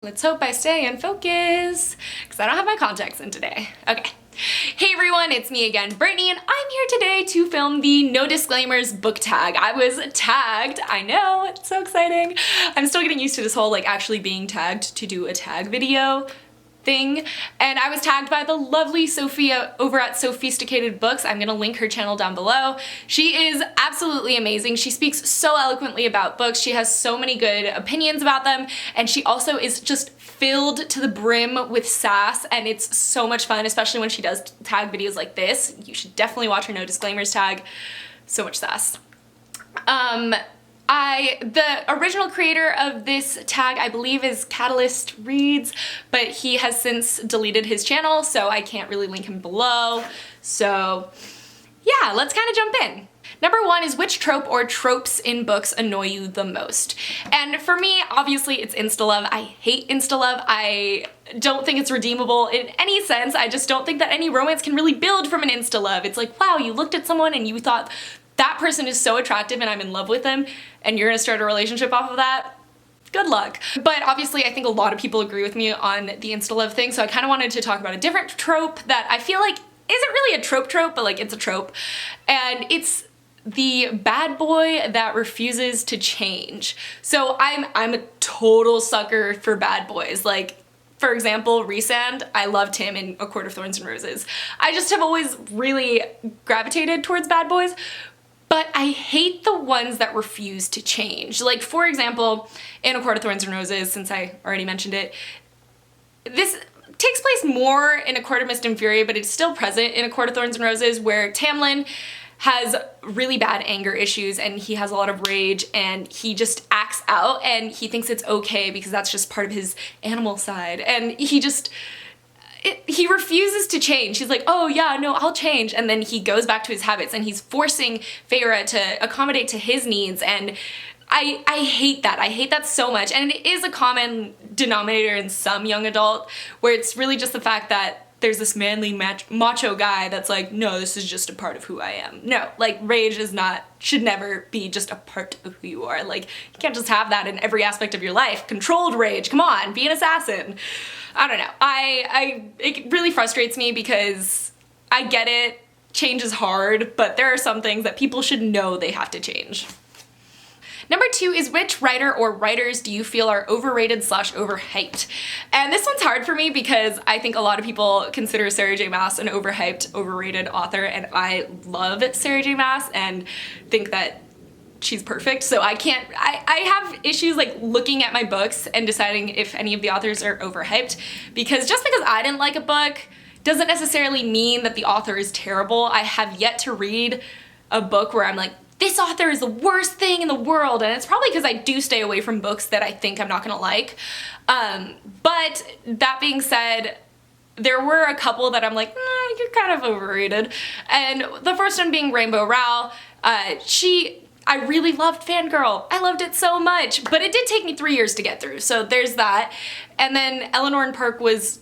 Let's hope I stay in focus, because I don't have my contacts in today. Okay. Hey everyone, it's me again, Brittany, and I'm here today to film the No Disclaimers book tag. I was tagged, I know, it's so exciting. I'm still getting used to this whole actually being tagged to do a tag video thing, and I was tagged by the lovely Sophia over at Sophisticated Books. I'm gonna link her channel down below. She is absolutely amazing. She speaks so eloquently about books. She has so many good opinions about them, and she also is just filled to the brim with sass, and it's so much fun, especially when she does tag videos like this. You should definitely watch her No Disclaimers tag. So much sass. The original creator of this tag, I believe, is Catalyst Reads, but he has since deleted his channel, so I can't really link him below. So yeah, let's kind of jump in. Number one is, which trope or tropes in books annoy you the most? And for me, obviously, it's insta-love. I hate insta-love. I don't think it's redeemable in any sense. I just don't think that any romance can really build from an insta-love. It's like, wow, you looked at someone and you thought, that person is so attractive and I'm in love with them, and you're gonna start a relationship off of that? Good luck. But obviously I think a lot of people agree with me on the insta-love thing, so I kind of wanted to talk about a different trope that I feel like isn't really a trope, but it's a trope. And it's the bad boy that refuses to change. So I'm a total sucker for bad boys. For example, Rhysand, I loved him in A Court of Thorns and Roses. I just have always really gravitated towards bad boys. But I hate the ones that refuse to change. For example, in A Court of Thorns and Roses, since I already mentioned it, this takes place more in A Court of Mist and Fury, but it's still present in A Court of Thorns and Roses, where Tamlin has really bad anger issues and he has a lot of rage and he just acts out and he thinks it's okay because that's just part of his animal side, and he refuses to change. He's like, oh yeah, no, I'll change. And then he goes back to his habits and he's forcing Feyre to accommodate to his needs. And I hate that. I hate that so much. And it is a common denominator in some young adult, where it's really just the fact that there's this manly macho guy that's like, no, this is just a part of who I am. No, rage should never be just a part of who you are. You can't just have that in every aspect of your life. Controlled rage, come on, be an assassin. I don't know. It really frustrates me because I get it, change is hard, but there are some things that people should know they have to change. Number two is, which writer or writers do you feel are overrated / overhyped? And this one's hard for me because I think a lot of people consider Sarah J. Maas an overhyped, overrated author, and I love Sarah J. Maas and think that she's perfect, so I have issues looking at my books and deciding if any of the authors are overhyped, because just because I didn't like a book doesn't necessarily mean that the author is terrible. I have yet to read a book where I'm like, this author is the worst thing in the world, and it's probably because I do stay away from books that I think I'm not gonna like. But that being said, there were a couple that I'm like, you're kind of overrated. And the first one being Rainbow Rowell. I really loved Fangirl. I loved it so much, but it did take me 3 years to get through, so there's that. And then Eleanor and Perk was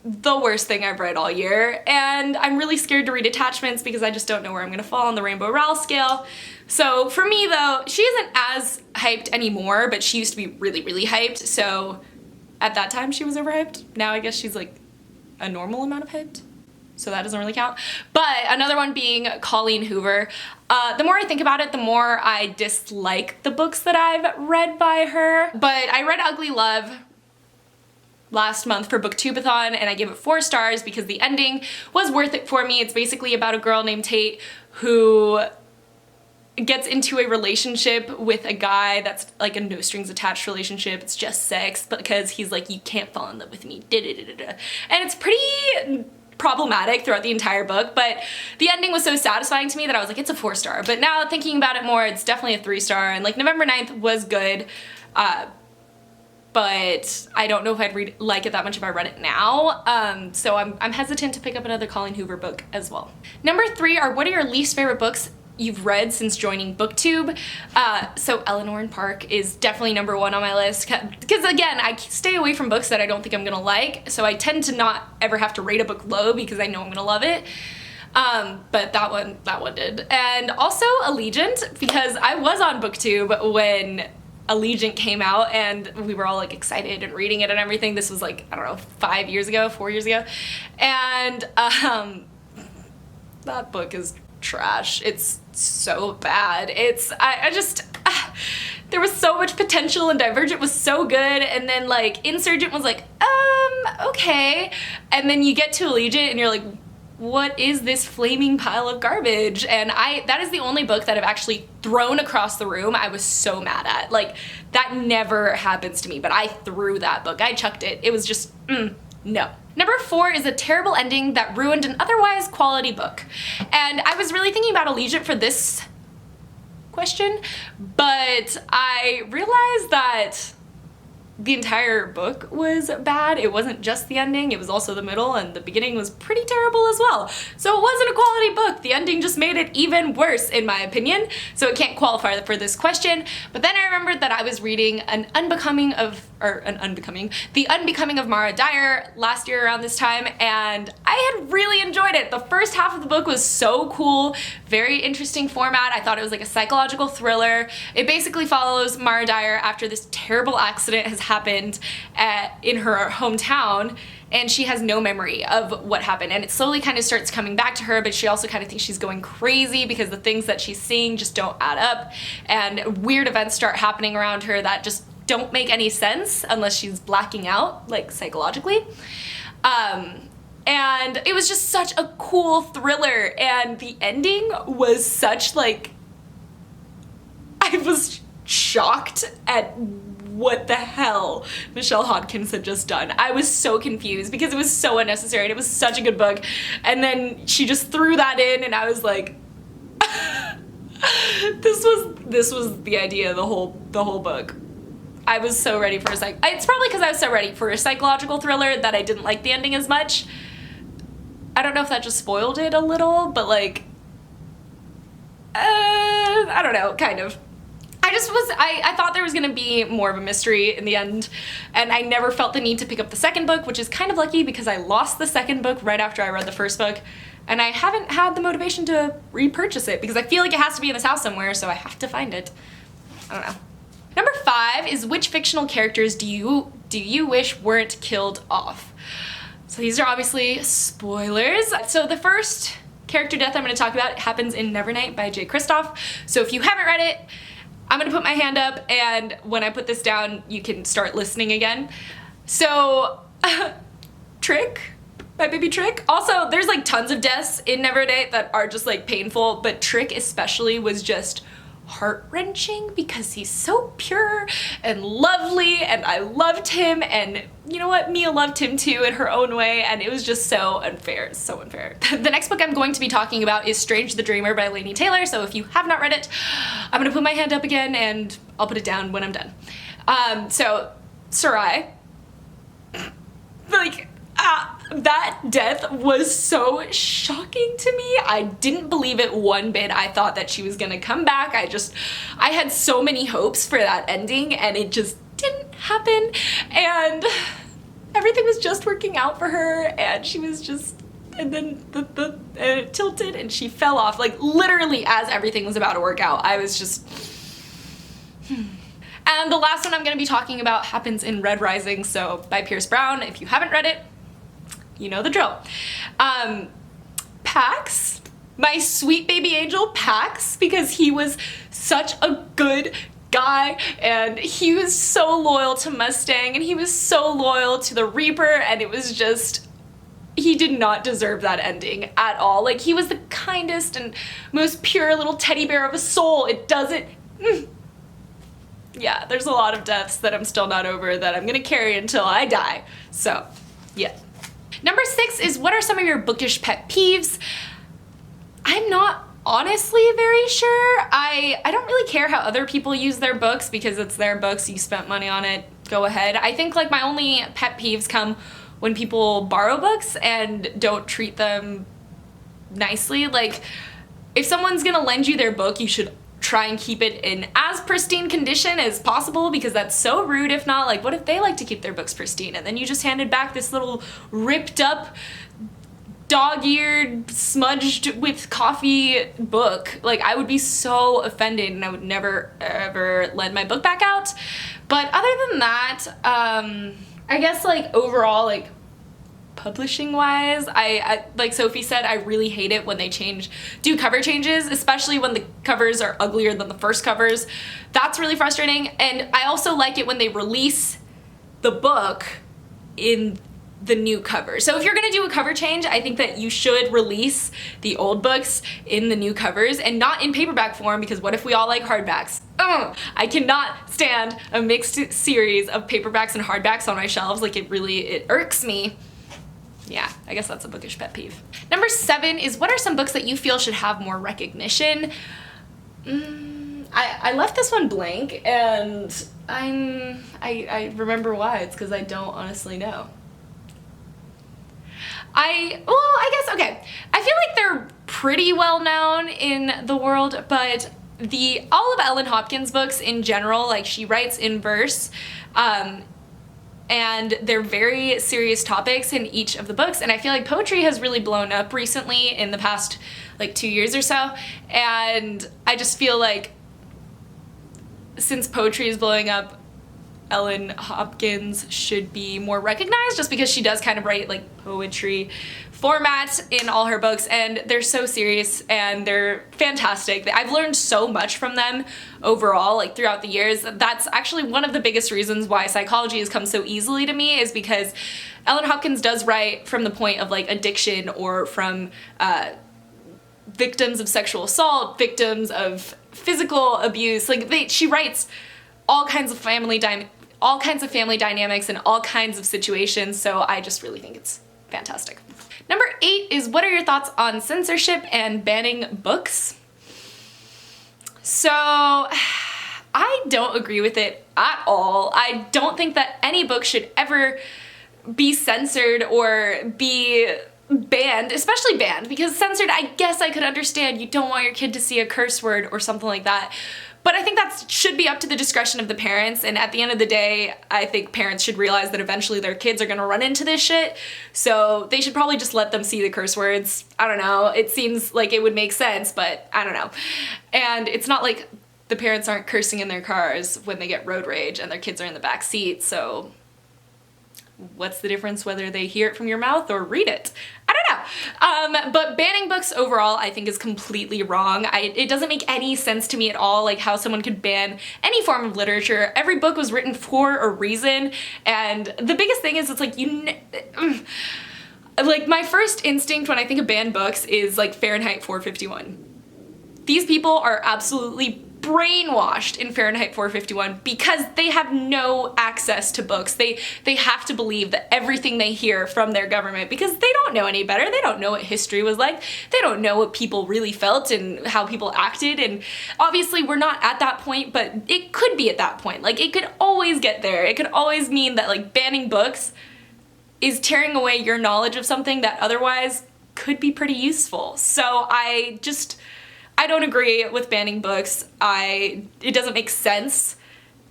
the worst thing I've read all year, and I'm really scared to read Attachments because I just don't know where I'm gonna fall on the Rainbow Rowell scale. So for me though, she isn't as hyped anymore, but she used to be really, really hyped, so at that time she was overhyped. Now I guess she's a normal amount of hyped, so that doesn't really count. But another one being Colleen Hoover. The more I think about it, the more I dislike the books that I've read by her. But I read Ugly Love last month for BookTubeathon, and I gave it 4 stars because the ending was worth it for me. It's basically about a girl named Tate who gets into a relationship with a guy that's a no strings attached relationship. It's just sex, because he's like, you can't fall in love with me, da-da-da-da-da. And it's pretty problematic throughout the entire book, but the ending was so satisfying to me that I was like, it's a 4-star. But now thinking about it more, it's definitely a 3-star, and November 9th was good, but I don't know if I'd like it that much if I read it now, so I'm hesitant to pick up another Colleen Hoover book as well. Number 3 are, what are your least favorite books you've read since joining BookTube? So Eleanor and Park is definitely number 1 on my list, because again, I stay away from books that I don't think I'm gonna like, so I tend to not ever have to rate a book low because I know I'm gonna love it. But that one did. And also Allegiant, because I was on BookTube when Allegiant came out, and we were all like excited and reading it and everything. This was like, I don't know, 4 years ago. And that book is trash. It's so bad. I just, there was so much potential, and Divergent was so good, and then like Insurgent was like, okay. And then you get to Allegiant and you're like, what is this flaming pile of garbage? And that is the only book that I've actually thrown across the room. I was so mad at. Like, that never happens to me, but I threw that book. I chucked it. It was just, no. Number 4 is a terrible ending that ruined an otherwise quality book. And I was really thinking about Allegiant for this question, but I realized that the entire book was bad. It wasn't just the ending, it was also the middle, and the beginning was pretty terrible as well. So it wasn't a quality book. The ending just made it even worse, in my opinion, so it can't qualify for this question. But then I remembered that I was reading The Unbecoming of Mara Dyer last year around this time, and I had really enjoyed it. The first half of the book was so cool, very interesting format. I thought it was like a psychological thriller. It basically follows Mara Dyer after this terrible accident has happened in her hometown, and she has no memory of what happened, and it slowly kind of starts coming back to her, but she also kind of thinks she's going crazy because the things that she's seeing just don't add up, and weird events start happening around her that just don't make any sense unless she's blacking out, like psychologically. And it was just such a cool thriller, and the ending was such like, I was shocked at what the hell Michelle Hodkins had just done. I was so confused because it was so unnecessary and it was such a good book, and then she just threw that in, and I was like, this was the idea of the whole book. I was so ready for it's probably because I was so ready for a psychological thriller that I didn't like the ending as much. I don't know if that just spoiled it a little, but like, I don't know, kind of. I thought there was gonna be more of a mystery in the end, and I never felt the need to pick up the second book, which is kind of lucky because I lost the second book right after I read the first book, and I haven't had the motivation to repurchase it because I feel like it has to be in this house somewhere, so I have to find it. I don't know. Number 5 is, which fictional characters do you wish weren't killed off? So these are obviously spoilers. So the first character death I'm going to talk about happens in Nevernight by Jay Kristoff. So if you haven't read it, I'm gonna put my hand up, and when I put this down, you can start listening again. So, Trick, my baby Trick. Also, there's like tons of deaths in Nevernight that are just like painful, but Trick especially was just heart-wrenching because he's so pure and lovely, and I loved him, and you know what, Mia loved him too in her own way, and it was just so unfair, so unfair. The next book I'm going to be talking about is Strange the Dreamer by Laini Taylor, so if you have not read it, I'm gonna put my hand up again and I'll put it down when I'm done. So, Sarai, like, that death was so shocking to me. I didn't believe it one bit. I thought that she was gonna come back. I had so many hopes for that ending, and it just didn't happen, and everything was just working out for her, and she was just, and then it tilted and she fell off, like literally as everything was about to work out. I was just, And the last one I'm gonna be talking about happens in Red Rising, so by Pierce Brown. If you haven't read it, you know the drill. Pax, my sweet baby angel Pax, because he was such a good guy, and he was so loyal to Mustang, and he was so loyal to the Reaper, and it was just, he did not deserve that ending at all. Like, he was the kindest and most pure little teddy bear of a soul. It doesn't, yeah, there's a lot of deaths that I'm still not over that I'm gonna carry until I die, so yeah. Number 6 is, what are some of your bookish pet peeves? I'm not honestly very sure. I don't really care how other people use their books because it's their books, you spent money on it, go ahead. I think like my only pet peeves come when people borrow books and don't treat them nicely. Like, if someone's gonna lend you their book, you should try and keep it in as pristine condition as possible, because that's so rude. If not, like, what if they like to keep their books pristine and then you just handed back this little ripped up dog-eared, smudged with coffee book. Like, I would be so offended and I would never ever lend my book back out. But other than that, I guess like overall, like publishing wise, I like Sophie said, I really hate it when they do cover changes, especially when the covers are uglier than the first covers. That's really frustrating. And I also like it when they release the book in the new cover. So if you're gonna do a cover change, I think that you should release the old books in the new covers and not in paperback form, because what if we all like hardbacks? I cannot stand a mixed series of paperbacks and hardbacks on my shelves. Like, it irks me. Yeah, I guess that's a bookish pet peeve. Number 7 is, what are some books that you feel should have more recognition? I left this one blank, and I remember why. It's because I don't honestly know. I guess, okay. I feel like they're pretty well known in the world, but all of Ellen Hopkins' books in general, like, she writes in verse, and they're very serious topics in each of the books, and I feel like poetry has really blown up recently in the past like 2 years or so, and I just feel like since poetry is blowing up, Ellen Hopkins should be more recognized, just because she does kind of write like poetry format in all her books, and they're so serious and they're fantastic. I've learned so much from them overall, like throughout the years. That's actually one of the biggest reasons why psychology has come so easily to me, is because Ellen Hopkins does write from the point of like addiction, or from victims of sexual assault, victims of physical abuse. Like, she writes all kinds of family dynamics and all kinds of situations, so I just really think it's fantastic. Number 8 is, what are your thoughts on censorship and banning books? So, I don't agree with it at all. I don't think that any book should ever be censored or be banned, especially banned, because censored, I guess I could understand. You don't want your kid to see a curse word or something like that. But I think that should be up to the discretion of the parents, and at the end of the day, I think parents should realize that eventually their kids are gonna run into this shit, so they should probably just let them see the curse words. I don't know, it seems like it would make sense, but I don't know. And it's not like the parents aren't cursing in their cars when they get road rage and their kids are in the back seat, so what's the difference whether they hear it from your mouth or read it? I don't know. But banning books overall, I think, is completely wrong. It doesn't make any sense to me at all, like, how someone could ban any form of literature. Every book was written for a reason, and the biggest thing is, it's like, like, my first instinct when I think of banned books is like Fahrenheit 451. These people are absolutely brainwashed in Fahrenheit 451 because they have no access to books. They have to believe that everything they hear from their government, because they don't know any better. They don't know what history was like. They don't know what people really felt and how people acted, and obviously we're not at that point, but it could be at that point. Like, it could always get there. It could always mean that, like, banning books is tearing away your knowledge of something that otherwise could be pretty useful. So I don't agree with banning books. It doesn't make sense,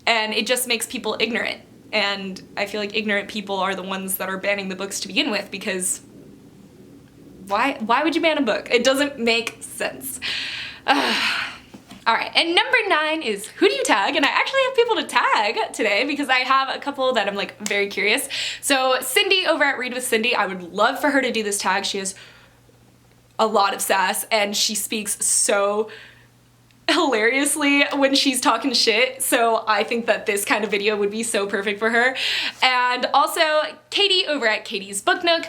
and it just makes people ignorant. And I feel like ignorant people are the ones that are banning the books to begin with, because why would you ban a book? It doesn't make sense. Alright, and number 9 is, who do you tag? And I actually have people to tag today because I have a couple that I'm like very curious. So Cindy over at Read with Cindy, I would love for her to do this tag. She has a lot of sass, and she speaks so hilariously when she's talking shit, so I think that this kind of video would be so perfect for her. And also Katie over at Katie's Book Nook.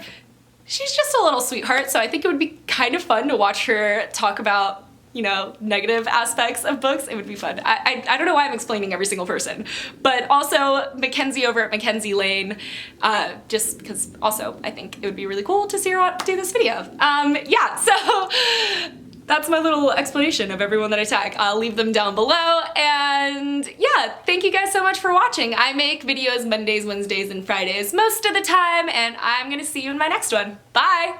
She's just a little sweetheart, so I think it would be kind of fun to watch her talk about, you know, negative aspects of books. It would be fun. I don't know why I'm explaining every single person. But also Mackenzie over at Mackenzie Lane, just because also I think it would be really cool to see her do this video. Yeah, so that's my little explanation of everyone that I tag. I'll leave them down below, and yeah, thank you guys so much for watching. I make videos Mondays, Wednesdays, and Fridays most of the time, and I'm gonna see you in my next one. Bye!